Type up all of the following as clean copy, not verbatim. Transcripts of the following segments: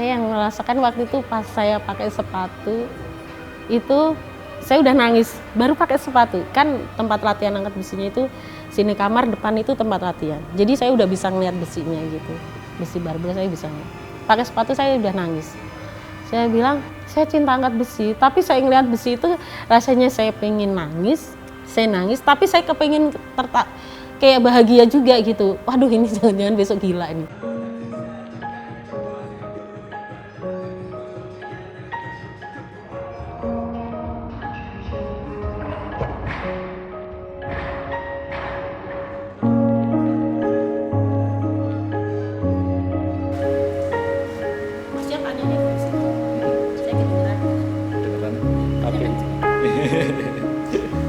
Saya yang merasakan waktu itu pas saya pakai sepatu, itu saya udah nangis, baru pakai sepatu. Kan tempat latihan angkat besinya itu, sini kamar, depan itu tempat latihan. Jadi saya udah bisa ngeliat besinya gitu. Besi barbel saya bisa ngeliat. Pakai sepatu saya udah nangis. Saya bilang, saya cinta angkat besi, tapi saya ngeliat besi itu rasanya saya pengen nangis, saya nangis, tapi saya kepengen kayak bahagia juga gitu. Waduh, ini jangan-jangan besok gila ini.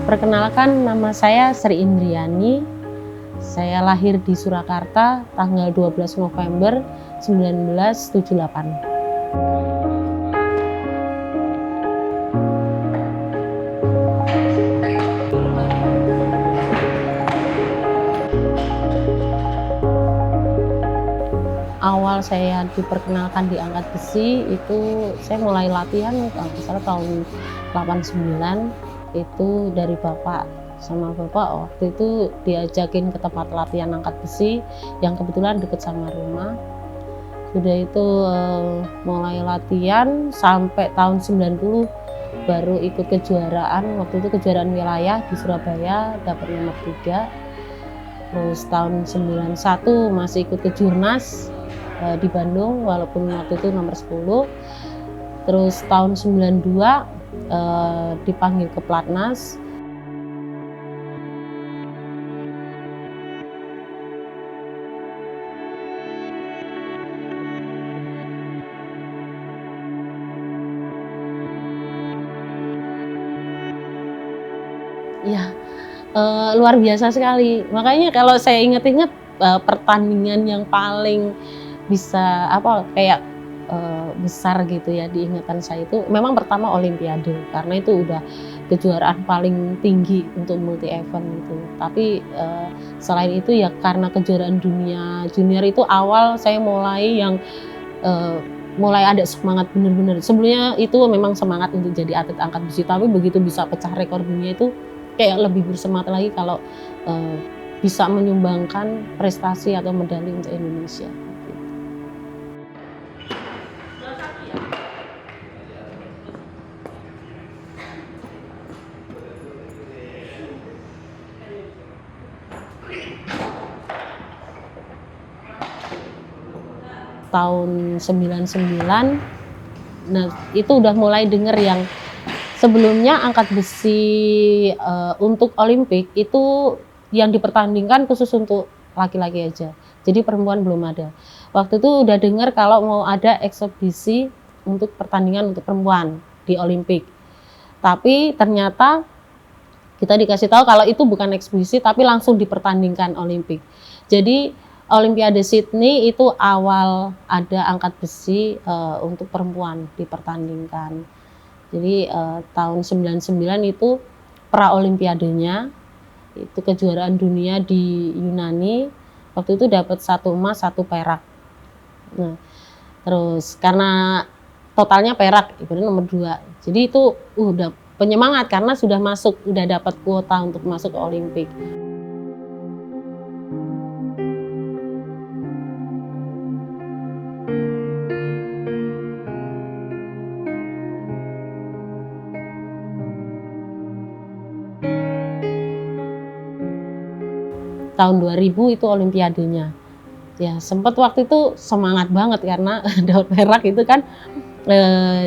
Perkenalkan, nama saya Sri Indriani. Saya lahir di Surakarta tanggal 12 November 1978. Awal saya diperkenalkan di angkat besi itu saya mulai latihan misalnya tahun 89 itu dari bapak. Sama bapak waktu itu diajakin ke tempat latihan angkat besi yang kebetulan deket sama rumah. Sudah itu mulai latihan sampai tahun 90 baru ikut kejuaraan. Waktu itu kejuaraan wilayah di Surabaya dapat nomor 3. Terus tahun 91 masih ikut kejurnas di Bandung walaupun waktu itu nomor 10. Terus tahun 92 dipanggil ke Platnas. Ya, luar biasa sekali. Makanya kalau saya inget-inget pertandingan yang paling bisa kayak besar gitu ya di ingatan saya itu memang pertama Olimpiade, karena itu udah kejuaraan paling tinggi untuk multi event gitu. Tapi selain itu ya karena kejuaraan dunia junior itu awal saya mulai yang mulai ada semangat bener-bener. Sebelumnya itu memang semangat untuk jadi atlet angkat besi, tapi begitu bisa pecah rekor dunia itu kayak lebih bersemangat lagi kalau bisa menyumbangkan prestasi atau medali untuk Indonesia. Tahun 99, nah itu udah mulai denger yang sebelumnya angkat besi untuk Olimpik itu yang dipertandingkan khusus untuk laki-laki aja. Jadi perempuan belum ada. Waktu itu udah dengar kalau mau ada eksebisi untuk pertandingan untuk perempuan di Olimpik. Tapi ternyata kita dikasih tahu kalau itu bukan eksebisi tapi langsung dipertandingkan Olimpik. Jadi Olimpiade Sydney itu awal ada angkat besi untuk perempuan dipertandingkan. Jadi tahun 99 itu pra olimpiadenya, itu kejuaraan dunia di Yunani. Waktu itu dapat 1 emas 1 perak. Nah, terus karena totalnya perak, ibaratnya nomor 2. Jadi itu udah penyemangat karena sudah dapat kuota untuk masuk ke Olimpik. Tahun 2000 itu olimpiadenya. Ya, sempat waktu itu semangat banget karena dapat perak itu kan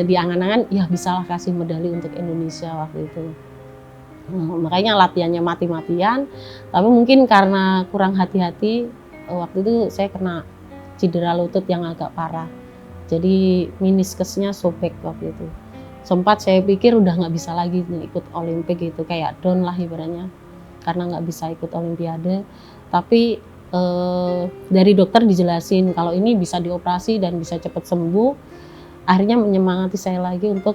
diangan-angan ya bisalah kasih medali untuk Indonesia waktu itu. Makanya latihannya mati-matian, tapi mungkin karena kurang hati-hati waktu itu saya kena cedera lutut yang agak parah. Jadi meniskesnya sobek waktu itu. Sempat saya pikir udah nggak bisa lagi ikut Olimpik gitu, kayak down lah ibaratnya. Karena nggak bisa ikut Olimpiade, tapi dari dokter dijelasin kalau ini bisa dioperasi dan bisa cepat sembuh. Akhirnya menyemangati saya lagi untuk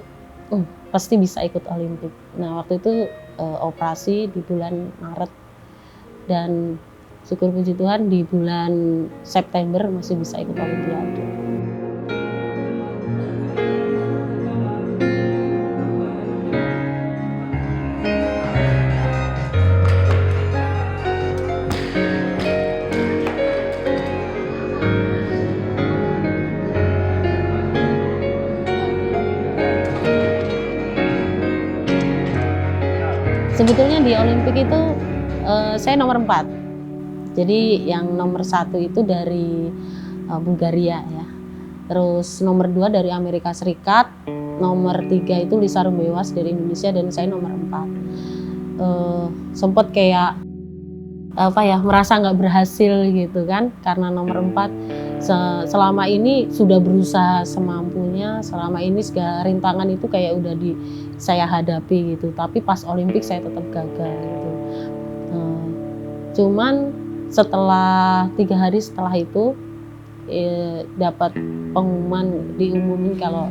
pasti bisa ikut Olimpik. Nah waktu itu operasi di bulan Maret dan syukur puji Tuhan di bulan September masih bisa ikut Olimpiade. Sebetulnya di Olimpik itu saya nomor 4. Jadi yang nomor 1 itu dari Bulgaria ya. Terus nomor 2 dari Amerika Serikat, nomor 3 itu Lisa Rumbewas dari Indonesia, dan saya nomor 4. Sempet kayak merasa nggak berhasil gitu kan, karena nomor 4 selama ini sudah berusaha semampunya, selama ini segala rintangan itu kayak udah saya hadapi gitu, tapi pas Olimpik saya tetap gagal gitu. Cuman setelah 3 hari setelah itu dapat pengumuman, diumumin kalau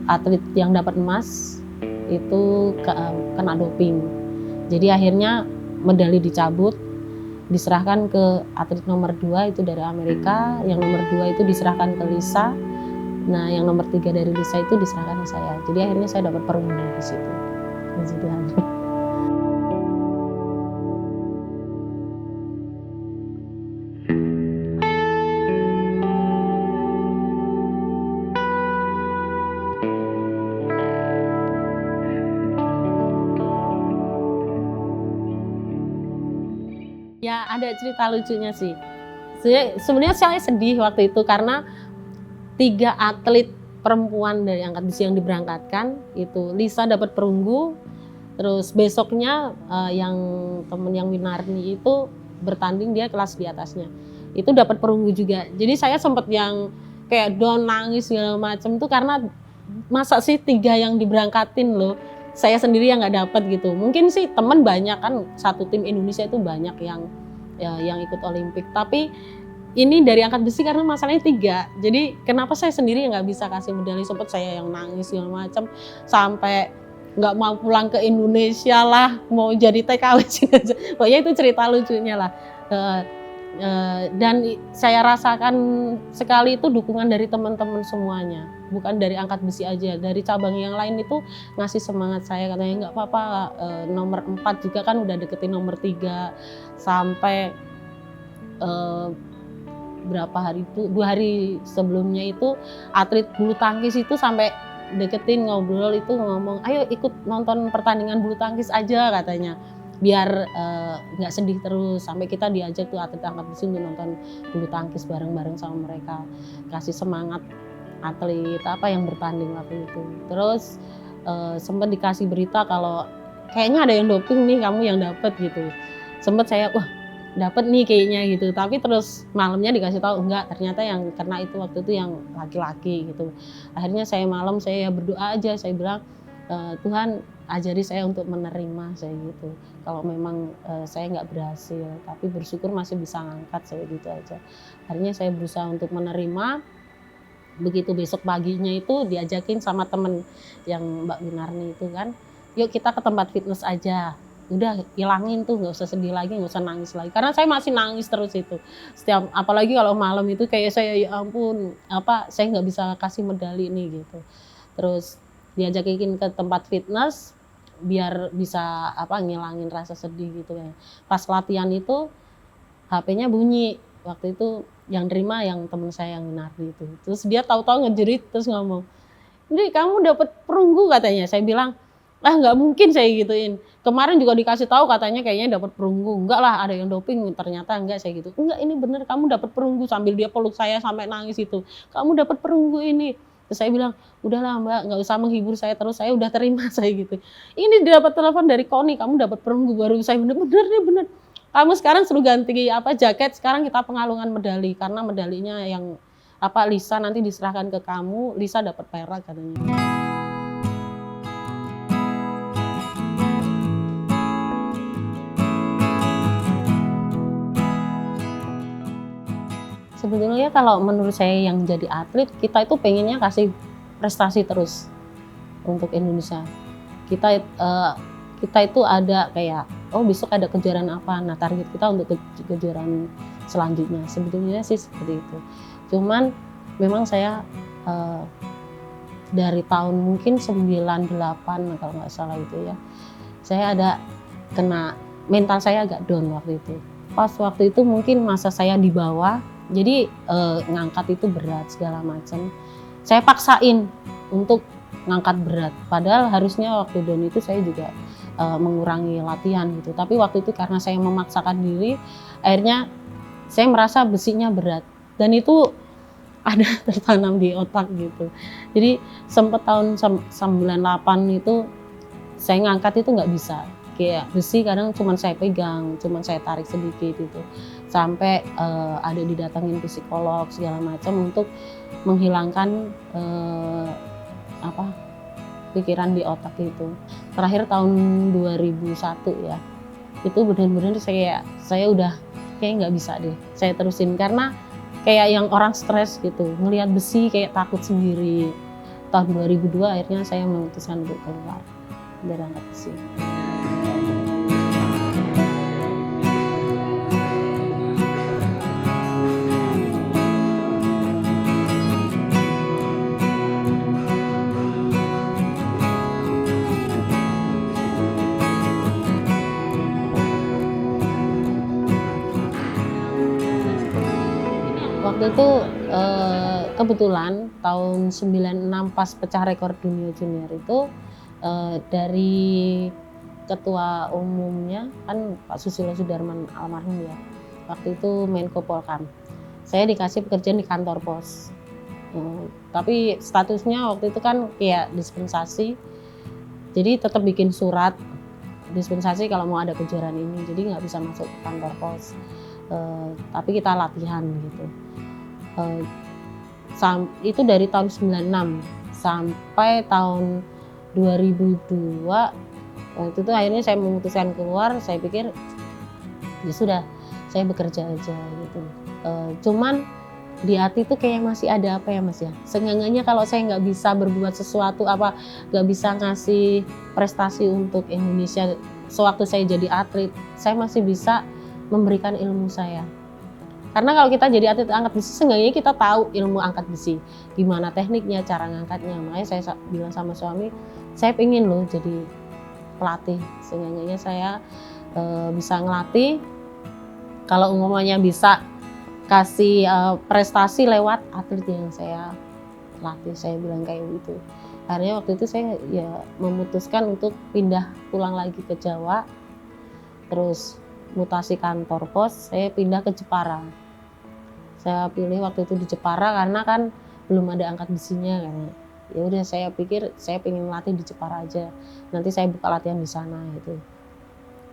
atlet yang dapat emas itu kena doping. Jadi akhirnya medali dicabut, diserahkan ke atlet nomor 2 itu dari Amerika, yang nomor 2 itu diserahkan ke Lisa. Nah, yang nomor 3 dari Lisa itu diserahkan ke saya. Jadi akhirnya saya dapat perunggu di situ. Ya, ada cerita lucunya sih. Sebenarnya saya sedih waktu itu karena 3 atlet perempuan dari angkat besi yang diberangkatkan itu Lisa dapat perunggu, terus besoknya yang temen yang Winarni itu bertanding, dia kelas di atasnya itu dapat perunggu juga. Jadi saya sempat yang kayak down, nangis segala macam tuh karena masa sih 3 yang diberangkatin loh, saya sendiri yang nggak dapat gitu. Mungkin sih temen banyak kan, satu tim Indonesia itu banyak yang ikut Olimpik, tapi ini dari angkat besi karena masalahnya 3. Jadi kenapa saya sendiri yang nggak bisa kasih medali, sempat saya yang nangis segala macam sampai nggak mau pulang ke Indonesia lah, mau jadi TKW. Pokoknya itu cerita lucunya lah. Dan saya rasakan sekali itu dukungan dari teman-teman semuanya, bukan dari angkat besi aja, dari cabang yang lain itu ngasih semangat saya, katanya nggak apa-apa, nomor 4 juga kan udah deketin nomor 3, sampai berapa hari itu, 2 hari sebelumnya itu atlet bulu tangkis itu sampai deketin, ngobrol itu, ngomong ayo ikut nonton pertandingan bulu tangkis aja katanya, biar nggak sedih terus. Sampai kita diajak tuh atlet angkat besi untuk nonton bulu tangkis bareng-bareng sama mereka, kasih semangat atlet yang bertanding waktu itu. Terus sempat dikasih berita kalau kayaknya ada yang doping nih, kamu yang dapet gitu. Sempat saya dapat nih kayaknya gitu, tapi terus malamnya dikasih tahu enggak, ternyata yang kena itu waktu itu yang laki-laki gitu. Akhirnya saya malam saya berdoa aja, saya bilang Tuhan ajari saya untuk menerima, saya gitu. Kalau memang saya nggak berhasil, tapi bersyukur masih bisa ngangkat, saya gitu aja. Akhirnya saya berusaha untuk menerima. Begitu besok paginya itu diajakin sama temen yang Mbak Winarni itu kan, yuk kita ke tempat fitness aja. Udah hilangin tuh, nggak usah sedih lagi, nggak usah nangis lagi, karena saya masih nangis terus itu setiap, apalagi kalau malam itu kayak saya ya ampun, saya nggak bisa kasih medali nih gitu. Terus diajakin ke tempat fitness biar bisa ngilangin rasa sedih gitu ya. Pas latihan itu HP-nya bunyi, waktu itu yang terima yang temen saya yang Winardi itu, terus dia tahu-tahu ngejerit terus ngomong, "Ini kamu dapat perunggu," katanya. Saya bilang, nggak mungkin, saya gituin. Kemarin juga dikasih tahu katanya kayaknya dapat perunggu. Enggak lah, ada yang doping, ternyata enggak, saya gitu. Enggak, ini bener kamu dapat perunggu, sambil dia peluk saya sampai nangis itu. Kamu dapat perunggu ini. Terus saya bilang, udahlah Mbak, nggak usah menghibur saya terus, saya udah terima, saya gitu. Ini dapat telepon dari KONI, kamu dapat perunggu, baru saya bener nih bener. Kamu sekarang suruh ganti jaket, sekarang kita pengalungan medali, karena medalinya yang Lisa nanti diserahkan ke kamu, Lisa dapat perak katanya. Sebetulnya kalau menurut saya yang jadi atlet, kita itu pengennya kasih prestasi terus untuk Indonesia. Kita itu ada kayak, besok ada kejuaraan apa, nah target kita untuk kejuaraan selanjutnya. Sebetulnya sih seperti itu. Cuman memang saya dari tahun mungkin 98 kalau nggak salah itu ya, saya ada kena, mental saya agak down waktu itu. Pas waktu itu mungkin masa saya di bawah, jadi ngangkat itu berat segala macam. Saya paksain untuk ngangkat berat. Padahal harusnya waktu down itu saya juga mengurangi latihan gitu. Tapi waktu itu karena saya memaksakan diri, akhirnya saya merasa besinya berat dan itu ada tertanam di otak gitu. Jadi sempat tahun 98 itu saya ngangkat itu nggak bisa. Kayak besi kadang cuma saya pegang, cuma saya tarik sedikit gitu. Sampai ada didatangin psikolog segala macam untuk menghilangkan pikiran di otak itu. Terakhir tahun 2001 ya. Itu benar-benar saya udah kayak nggak bisa deh. Saya terusin karena kayak yang orang stres gitu, ngelihat besi kayak takut sendiri. Tahun 2002 akhirnya saya memutuskan untuk keluar dari angkat besi. Waktu itu kebetulan tahun 96 pas pecah rekor dunia junior itu dari ketua umumnya kan Pak Susilo Sudarman almarhum ya. Waktu itu Menko Polkam. Saya dikasih pekerjaan di kantor pos. Tapi statusnya waktu itu kan kayak dispensasi. Jadi tetap bikin surat dispensasi kalau mau ada kejuaraan ini. Jadi nggak bisa masuk kantor pos. Tapi kita latihan gitu. Itu dari tahun 96 sampai tahun 2002 waktu itu akhirnya saya memutuskan keluar. Saya pikir ya sudah saya bekerja aja gitu. Cuman di hati itu kayak masih ada apa ya Mas ya, seenggaknya kalau saya nggak bisa berbuat sesuatu nggak bisa ngasih prestasi untuk Indonesia sewaktu saya jadi atlet, saya masih bisa memberikan ilmu saya. Karena kalau kita jadi atlet angkat besi, seenggaknya kita tahu ilmu angkat besi, gimana tekniknya, cara ngangkatnya. Makanya saya bilang sama suami, saya pengen loh jadi pelatih. Seenggaknya saya bisa ngelatih, kalau umumnya bisa kasih prestasi lewat atlet yang saya latih, saya bilang kayak gitu. Akhirnya waktu itu saya ya memutuskan untuk pindah pulang lagi ke Jawa, terus mutasi kantor pos, saya pindah ke Jepara. Saya pilih waktu itu di Jepara karena kan belum ada angkat besinya kan. Ya udah saya pikir saya pengen latih di Jepara aja. Nanti saya buka latihan di sana gitu.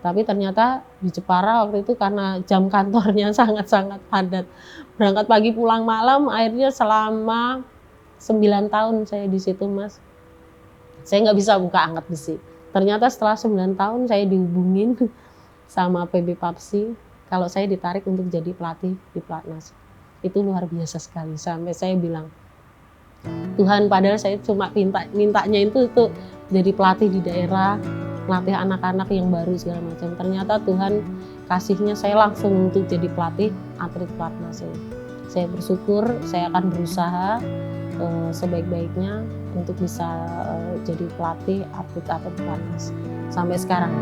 Tapi ternyata di Jepara waktu itu karena jam kantornya sangat-sangat padat. Berangkat pagi pulang malam, akhirnya selama 9 tahun saya di situ Mas. Saya nggak bisa buka angkat besi. Ternyata setelah 9 tahun saya dihubungin sama PB Papsi kalau saya ditarik untuk jadi pelatih di Platnas. Itu luar biasa sekali, sampai saya bilang Tuhan, padahal saya cuma mintanya itu jadi pelatih di daerah, melatih anak-anak yang baru segala macam. Ternyata Tuhan kasihnya saya langsung untuk jadi pelatih atlet Platnas. Saya bersyukur, saya akan berusaha sebaik-baiknya untuk bisa jadi pelatih atlet Platnas sampai sekarang.